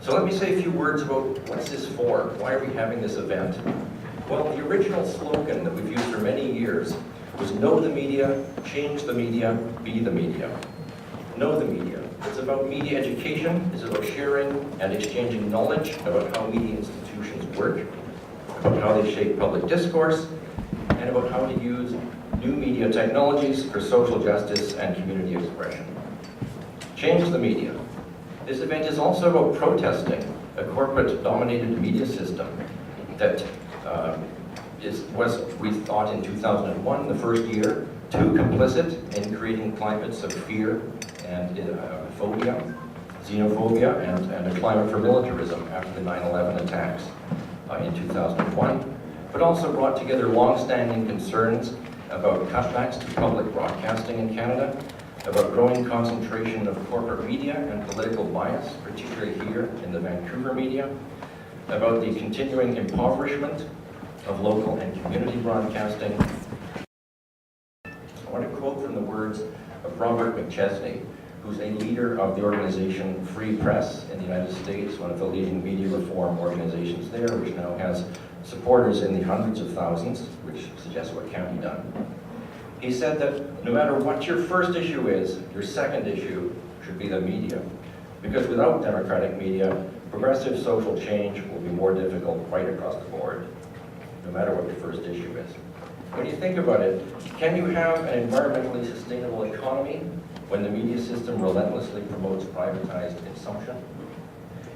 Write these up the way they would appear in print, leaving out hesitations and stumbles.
So let me say a few words about what's this for? Why are we having this event? Well, the original slogan that we've used for many years was know the media, change the media, be the media. Know the media. It's about media education, it's about sharing and exchanging knowledge about how media institutions work, about how they shape public discourse, and about how to use new media technologies for social justice and community expression. Change the media. This event is also about protesting a corporate-dominated media system that was, we thought in 2001, the first year, too complicit in creating climates of fear and phobia, xenophobia, and a climate for militarism after the 9/11 attacks in 2001, but also brought together long-standing concerns about cutbacks to public broadcasting in Canada, about growing concentration of corporate media and political bias, particularly here in the Vancouver media, about the continuing impoverishment of local and community broadcasting. I want to quote from the words of Robert McChesney, who's a leader of the organization Free Press in the United States, one of the leading media reform organizations there, which now has supporters in the hundreds of thousands, which suggests what can be done. He said that no matter what your first issue is, your second issue should be the media. Because without democratic media, progressive social change will be more difficult right across the board, no matter what your first issue is. When you think about it, can you have an environmentally sustainable economy when the media system relentlessly promotes privatized consumption?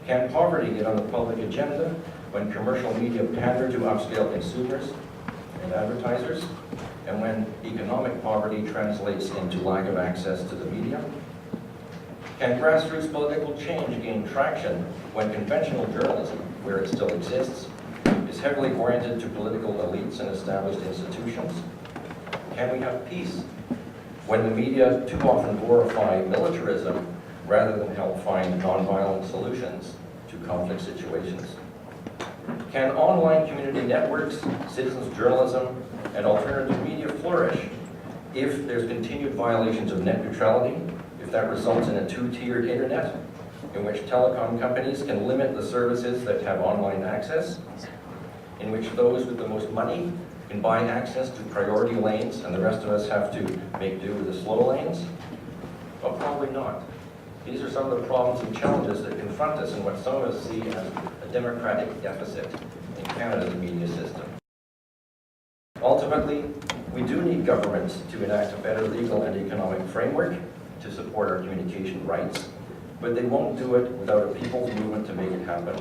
Can poverty get on the public agenda when commercial media pander to upscale consumers and advertisers, and when economic poverty translates into lack of access to the media? Can grassroots political change gain traction when conventional journalism, where it still exists, is heavily oriented to political elites and established institutions? Can we have peace when the media too often glorify militarism rather than help find nonviolent solutions to conflict situations? Can online community networks, citizens journalism, and alternative media flourish if there's continued violations of net neutrality, if that results in a two-tiered internet in which telecom companies can limit the services that have online access, in which those with the most money can buy access to priority lanes and the rest of us have to make do with the slow lanes? Well, probably not. These are some of the problems and challenges that confront us in what some of us see as a democratic deficit in Canada's media system. Ultimately, we do need governments to enact a better legal and economic framework to support our communication rights, but they won't do it without a people's movement to make it happen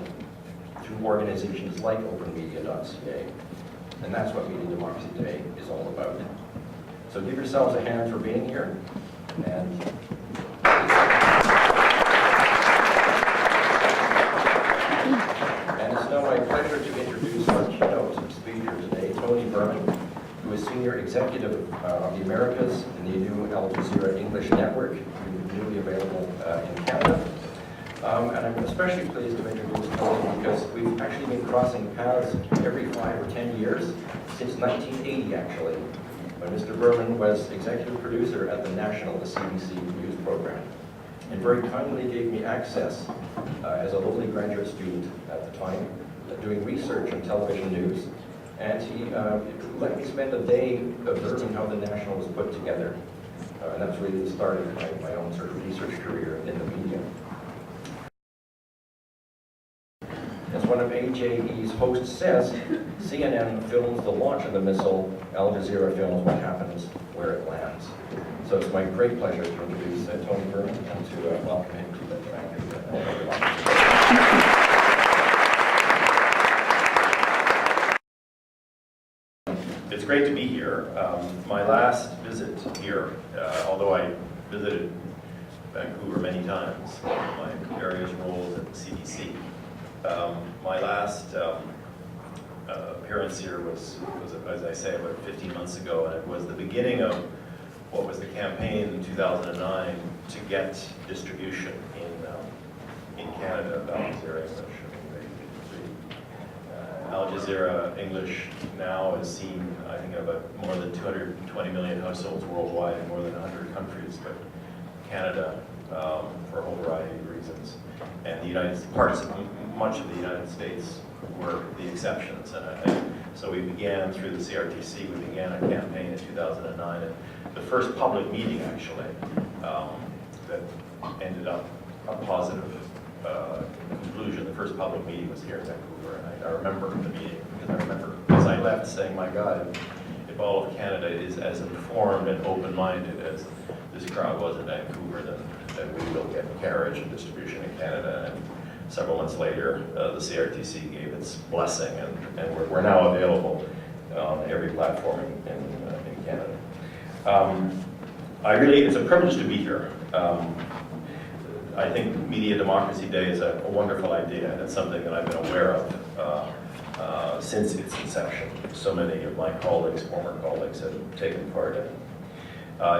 through organizations like openmedia.ca. And that's what Media Democracy Day is all about. So give yourselves a hand for being here. And it's now my pleasure to introduce our keynote speaker today, Tony Burman, who is Senior Executive of the Americas in the new Jazeera English network, newly available in Canada. And I'm especially pleased to introduce Tony because we've actually been crossing paths every 5 or 10 years, since 1980 actually, when Mr. Burman was executive producer at the CBC News program, and very kindly gave me access as a lowly graduate student at the time, doing research on television news. And he let me spend a day observing how the National was put together. And that's really the start of my own sort of research career in the media. As one of AJE's hosts says, CNN films the launch of the missile, Al Jazeera films what happens where it lands. So it's my great pleasure to introduce Tony Burman and to welcome him to the Vancouver. It's great to be here. My last visit here, although I visited Vancouver many times, my various roles at the CBC, my last appearance here was, as I say, about 15 months ago, and it was the beginning of what was the campaign in 2009 to get distribution in Canada of Al Jazeera English. Al Jazeera English now is seen, I think, in about more than 220 million households worldwide in more than 100 countries, but Canada, for a whole variety of reasons, and much of the United States were the exceptions. So we began through the CRTC, we began a campaign in 2009, and the first public meeting actually that ended up a positive conclusion. The first public meeting was here in Vancouver, and I remember the meeting, because I remember as I left saying, my God, if all of Canada is as informed and open-minded as this crowd was in Vancouver, then we will get carriage and distribution in Canada. And several months later, the CRTC gave its blessing, and we're now available on every platform in Canada. It's a privilege to be here. I think Media Democracy Day is a wonderful idea, and it's something that I've been aware of since its inception. So many of my colleagues, former colleagues, have taken part in it.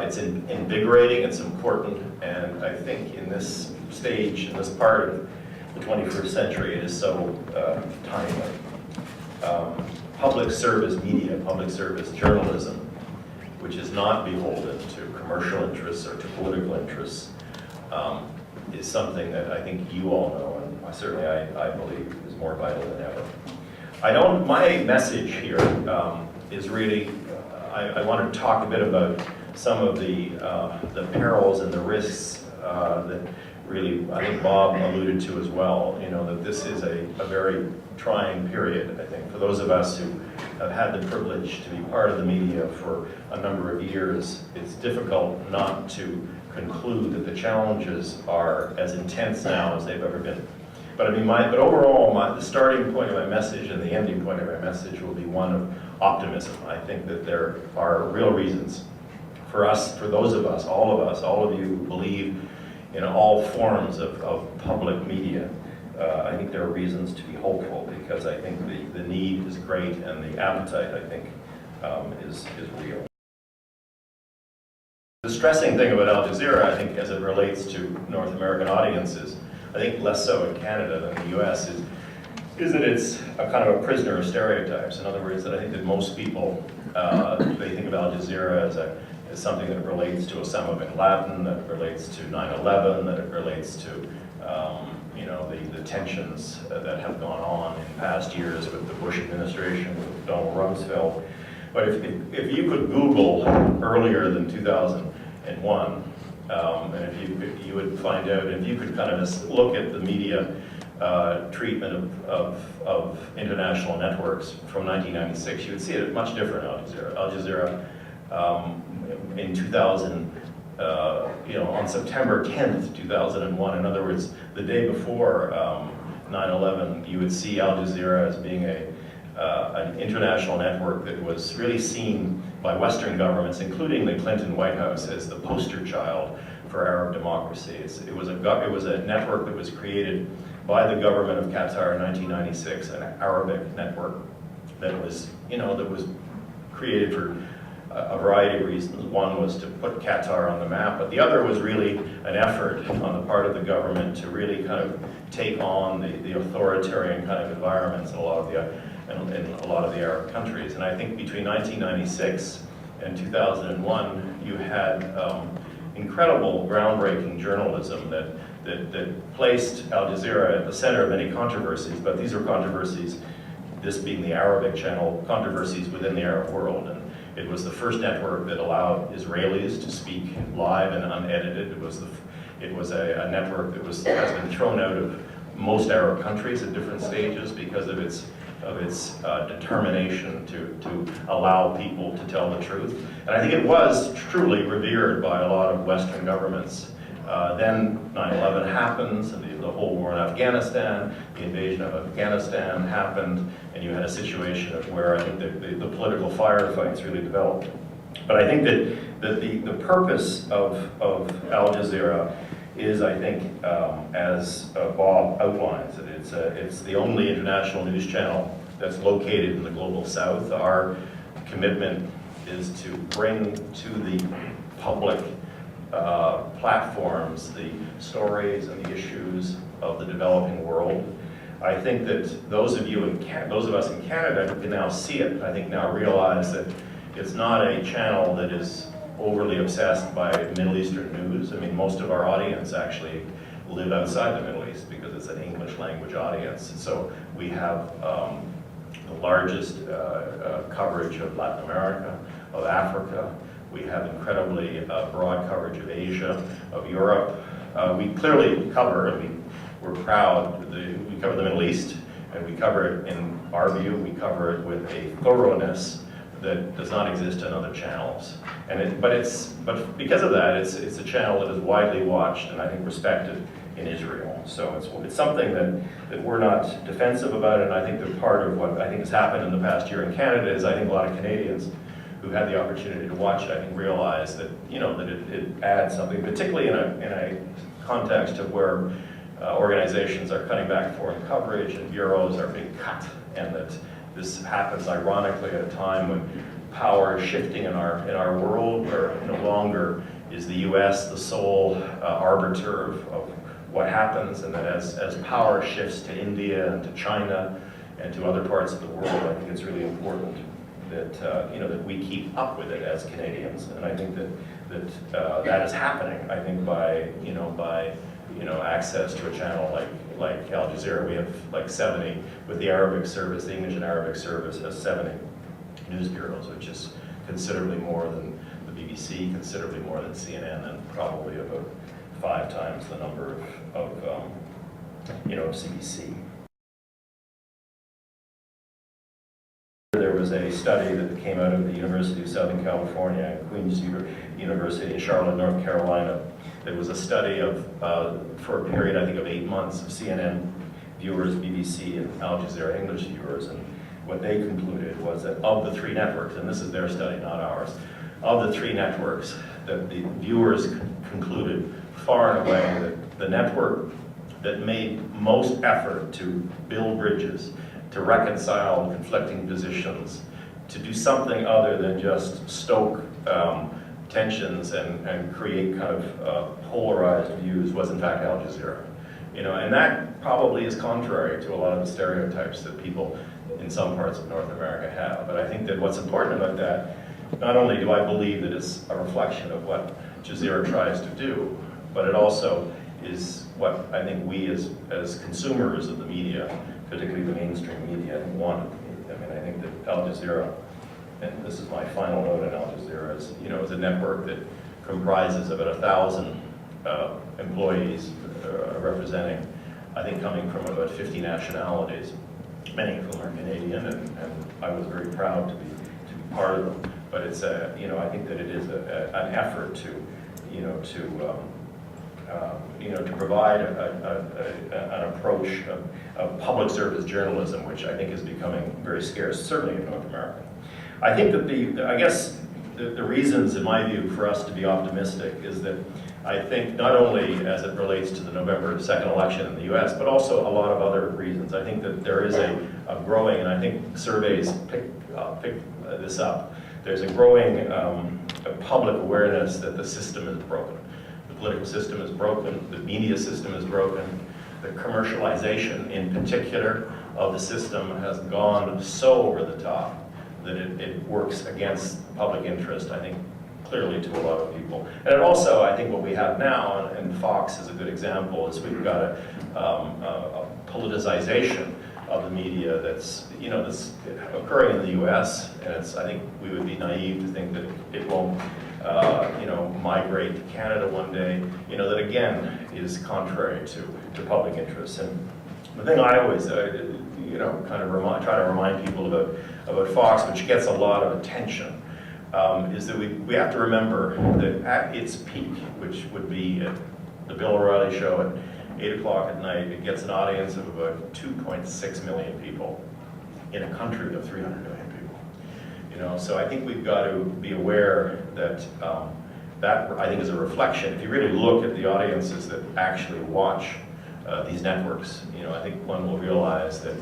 It's invigorating, it's important, and I think in this stage, in this part of the 21st century, it is so timely. Public service media, public service journalism, which is not beholden to commercial interests or to political interests, is something that I think you all know, and certainly I believe is more vital than ever. My message here is really, I want to talk a bit about some of the perils and the risks that really, I think Bob alluded to as well, that this is a very trying period, I think, for those of us who have had the privilege to be part of the media for a number of years. It's difficult not to conclude that the challenges are as intense now as they've ever been. But overall, the starting point of my message and the ending point of my message will be one of optimism. I think that there are real reasons for us, for those of us, all of you who believe in all forms of public media. I think there are reasons to be hopeful, because I think the need is great and the appetite, I think, is real. The stressing thing about Al Jazeera, I think, as it relates to North American audiences, I think less so in Canada than the US, is that it's a kind of a prisoner of stereotypes. In other words, that I think that most people, they think of Al Jazeera as something that relates to Osama bin Laden, that relates to 9/11, that it relates to the tensions that have gone on in past years with the Bush administration, with Donald Rumsfeld. But if you could Google earlier than 2001, and if you would find out, if you could kind of look at the media treatment of international networks from 1996, you would see it much different. Al Jazeera in 2000, on September 10th, 2001, in other words, the day before 9/11, you would see Al Jazeera as being an international network that was really seen by Western governments, including the Clinton White House, as the poster child for Arab democracy. It was a network that was created by the government of Qatar in 1996, an Arabic network that was created for a variety of reasons. One was to put Qatar on the map, but the other was really an effort on the part of the government to really kind of take on the authoritarian kind of environments in a lot of the Arab countries. And I think between 1996 and 2001, you had incredible, groundbreaking journalism that placed Al Jazeera at the center of many controversies, but these are controversies, this being the Arabic channel, controversies within the Arab world. And it was the first network that allowed Israelis to speak live and unedited. It was a network that has been thrown out of most Arab countries at different stages because of its determination to allow people to tell the truth. And I think it was truly revered by a lot of Western governments. Then 9/11 happens, and the whole war in Afghanistan, the invasion of Afghanistan happened, and you had a situation of where I think the political firefights really developed. But I think that the purpose of Al Jazeera is, I think, as Bob outlines it, it's the only international news channel that's located in the global south. Our commitment is to bring to the public platforms the stories and the issues of the developing world. I think that those of us in Canada who can now see it, I think now realize that it's not a channel that is overly obsessed by Middle Eastern news. I mean, most of our audience actually live outside the Middle East because it's an English language audience. So we have the largest coverage of Latin America, of Africa. We have incredibly broad coverage of Asia, of Europe. We clearly cover, and we're proud, we cover the Middle East, and we cover it, in our view, we cover it with a thoroughness that does not exist in other channels. But because of that, it's a channel that is widely watched and I think respected in Israel. So it's something that we're not defensive about, and I think that part of what I think has happened in the past year in Canada is I think a lot of Canadians who had the opportunity to watch it, I think realize that, that it adds something, particularly in a context of where organizations are cutting back foreign coverage and bureaus are being cut, and that this happens ironically at a time when power is shifting in our world, where no longer is the U.S. the sole arbiter of what happens, and that as power shifts to India and to China and to other parts of the world, I think it's really important that that we keep up with it as Canadians, and I think that is happening. I think by access to a channel like Al Jazeera. We have like 70 with the Arabic service, the English and Arabic service has 70 news bureaus, which is considerably more than the BBC, considerably more than CNN, and probably about 5 times the number of CBC. There was a study that came out of the University of Southern California and Queen's University in Charlotte, North Carolina. There was a study of, for a period, I think, of 8 months of CNN viewers, BBC, and Al Jazeera English viewers, and what they concluded was that of the 3 networks, and this is their study, not ours, of the 3 networks, that the viewers concluded far and away that the network that made most effort to build bridges, to reconcile conflicting positions, to do something other than just stoke tensions and create kind of polarized views was in fact Al Jazeera. And that probably is contrary to a lot of the stereotypes that people in some parts of North America have. But I think that what's important about that, not only do I believe that it's a reflection of what Jazeera tries to do, but it also is what I think we as consumers of the media, particularly the mainstream media, want. I mean, I think that Al Jazeera, and this is my final note on Al Jazeera, is a network that comprises about 1,000 employees representing, I think, coming from about 50 nationalities, many of whom are Canadian, and I was very proud to be part of them. But it's I think that it is an effort to provide an approach of public service journalism, which I think is becoming very scarce, certainly in North America. I think that the reasons, in my view, for us to be optimistic is that I think not only as it relates to the November 2nd election in the US, but also a lot of other reasons. I think that there is a growing, and I think surveys pick this up, there's a growing public awareness that the system is broken. The political system is broken, the media system is broken, the commercialization in particular of the system has gone so over the top that it works against the public interest, I think, clearly to a lot of people. And it also, I think what we have now, and Fox is a good example, is we've got a politicization of the media that's occurring in the US, and I think we would be naive to think that it won't migrate to Canada one day, that again is contrary to public interest. And the thing I always try to remind people about Fox, which gets a lot of attention, is that we have to remember that at its peak, which would be at the Bill O'Reilly show at 8 o'clock at night, it gets an audience of about 2.6 million people in a country of 300 million people. So I think we've got to be aware that that I think is a reflection. If you really look at the audiences that actually watch these networks, I think one will realize that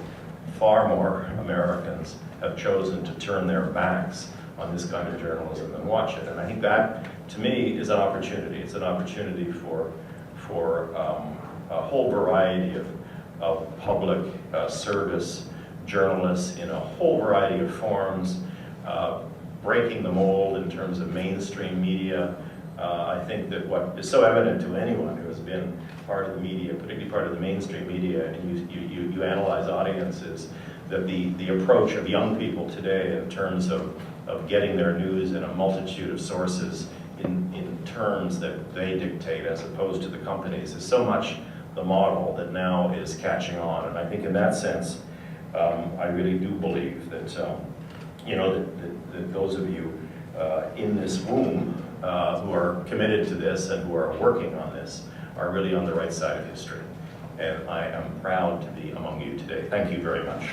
far more Americans have chosen to turn their backs on this kind of journalism than watch it. And I think that, to me, is an opportunity. It's an opportunity for a whole variety of public service journalists in a whole variety of forms, breaking the mold in terms of mainstream media. I think that what is so evident to anyone who has been part of the media, particularly part of the mainstream media, and you analyze audiences, that the approach of young people today in terms of getting their news in a multitude of sources in terms that they dictate as opposed to the companies is so much the model that now is catching on. And I think in that sense, I really do believe that, that those of you in this room who are committed to this and who are working on this are really on the right side of history. And I am proud to be among you today. Thank you very much.